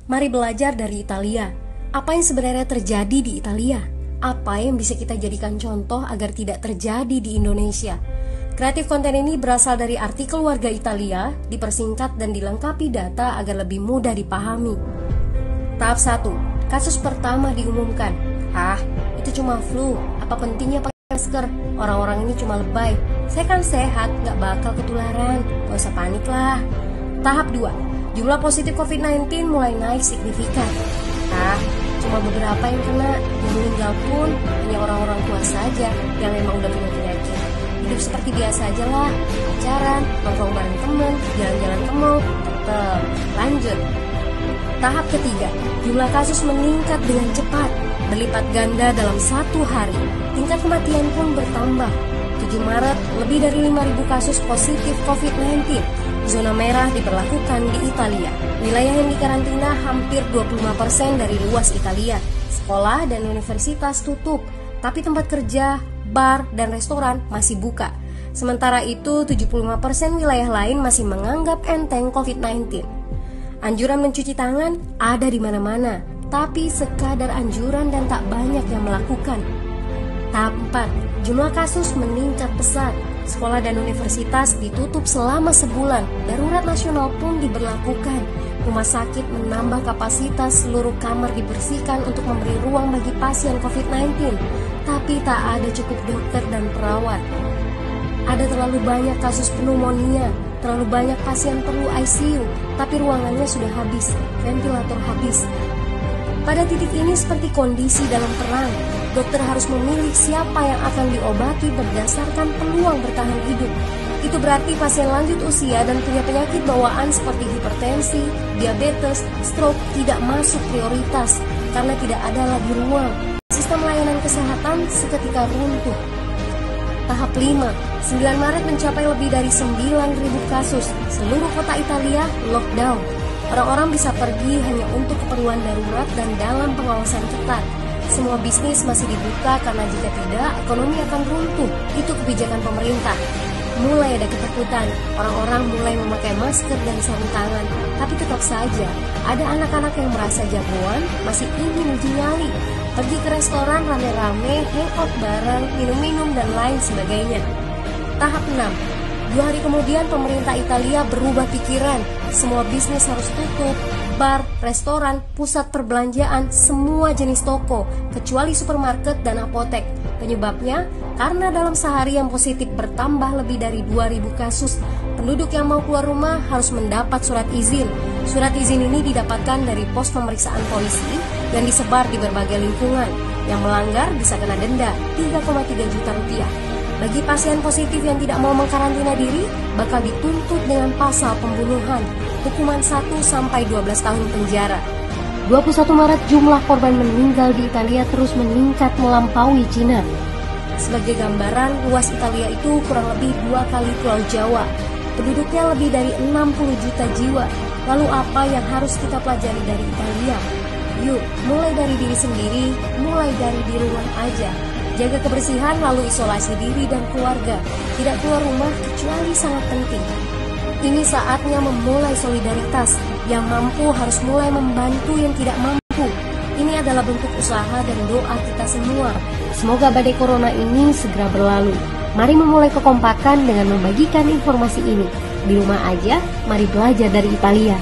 Mari belajar dari Italia. Apa yang sebenarnya terjadi di Italia? Apa yang bisa kita jadikan contoh agar tidak terjadi di Indonesia? Kreatif konten ini berasal dari artikel warga Italia, dipersingkat dan dilengkapi data agar lebih mudah dipahami. Tahap 1. Kasus pertama diumumkan. Itu cuma flu. Apa pentingnya pakai masker? Orang-orang ini cuma lebay. Saya kan sehat, gak bakal ketularan. Gak usah panik lah. Tahap 2. Jumlah positif COVID-19 mulai naik signifikan. Cuma beberapa yang kena. Yang meninggal pun hanya orang-orang tua saja yang emang udah punya penyakit. Hidup seperti biasa aja lah. Pacaran, nongkrong bareng temen, jalan-jalan ke mall. Tetep lanjut. Tahap ketiga, jumlah kasus meningkat dengan cepat, berlipat ganda dalam 1 hari. Tingkat kematian pun bertambah. 7 Maret, lebih dari 5.000 kasus positif COVID-19. Zona merah diberlakukan di Italia. Wilayah yang dikarantina hampir 25% dari luas Italia. Sekolah dan universitas tutup, tapi tempat kerja, bar, dan restoran masih buka. Sementara itu, 75% wilayah lain masih menganggap enteng COVID-19. Anjuran mencuci tangan ada di mana-mana, tapi sekadar anjuran dan tak banyak yang melakukan. Tahap 4, jumlah kasus meningkat pesat. Sekolah dan universitas ditutup selama sebulan. Darurat nasional pun diberlakukan. Rumah sakit menambah kapasitas, seluruh kamar dibersihkan untuk memberi ruang bagi pasien COVID-19. Tapi tak ada cukup dokter dan perawat. Ada terlalu banyak kasus pneumonia, terlalu banyak pasien perlu ICU, tapi ruangannya sudah habis, ventilator habis. Pada titik ini seperti kondisi dalam perang. Dokter harus memilih siapa yang akan diobati berdasarkan peluang bertahan hidup. Itu berarti pasien lanjut usia dan punya penyakit bawaan seperti hipertensi, diabetes, stroke tidak masuk prioritas karena tidak ada lagi ruang. Sistem layanan kesehatan seketika runtuh. Tahap 5, 9 Maret mencapai lebih dari 9.000 kasus. Seluruh kota Italia lockdown. Orang-orang bisa pergi hanya untuk keperluan darurat dan dalam pengawasan ketat. Semua bisnis masih dibuka karena jika tidak, ekonomi akan runtuh. Itu kebijakan pemerintah. Mulai ada ketakutan, orang-orang mulai memakai masker dan sarung tangan. Tapi tetap saja, ada anak-anak yang merasa jagoan, masih ingin uji nyali. Pergi ke restoran rame-rame, hangout bareng, minum-minum dan lain sebagainya. Tahap 6, 2 hari kemudian pemerintah Italia berubah pikiran. Semua bisnis harus tutup, bar, restoran, pusat perbelanjaan, semua jenis toko, kecuali supermarket dan apotek. Penyebabnya, karena dalam sehari yang positif bertambah lebih dari 2.000 kasus, penduduk yang mau keluar rumah harus mendapat surat izin. Surat izin ini didapatkan dari pos pemeriksaan polisi yang disebar di berbagai lingkungan. Yang melanggar bisa kena denda 3,3 juta rupiah. Bagi pasien positif yang tidak mau mengkarantina diri, bakal dituntut dengan pasal pembunuhan, hukuman 1-12 tahun penjara. 21 Maret jumlah korban meninggal di Italia terus meningkat melampaui Cina. Sebagai gambaran, luas Italia itu kurang lebih 2 kali Pulau Jawa. Penduduknya lebih dari 60 juta jiwa. Lalu apa yang harus kita pelajari dari Italia? Yuk, mulai dari diri sendiri, mulai dari di rumah aja. Jaga kebersihan lalu isolasi diri dan keluarga. Tidak keluar rumah kecuali sangat penting. Ini saatnya memulai solidaritas. Yang mampu harus mulai membantu yang tidak mampu. Ini adalah bentuk usaha dan doa kita semua. Semoga badai corona ini segera berlalu. Mari memulai kekompakan dengan membagikan informasi ini. Di rumah aja, mari belajar dari Italia.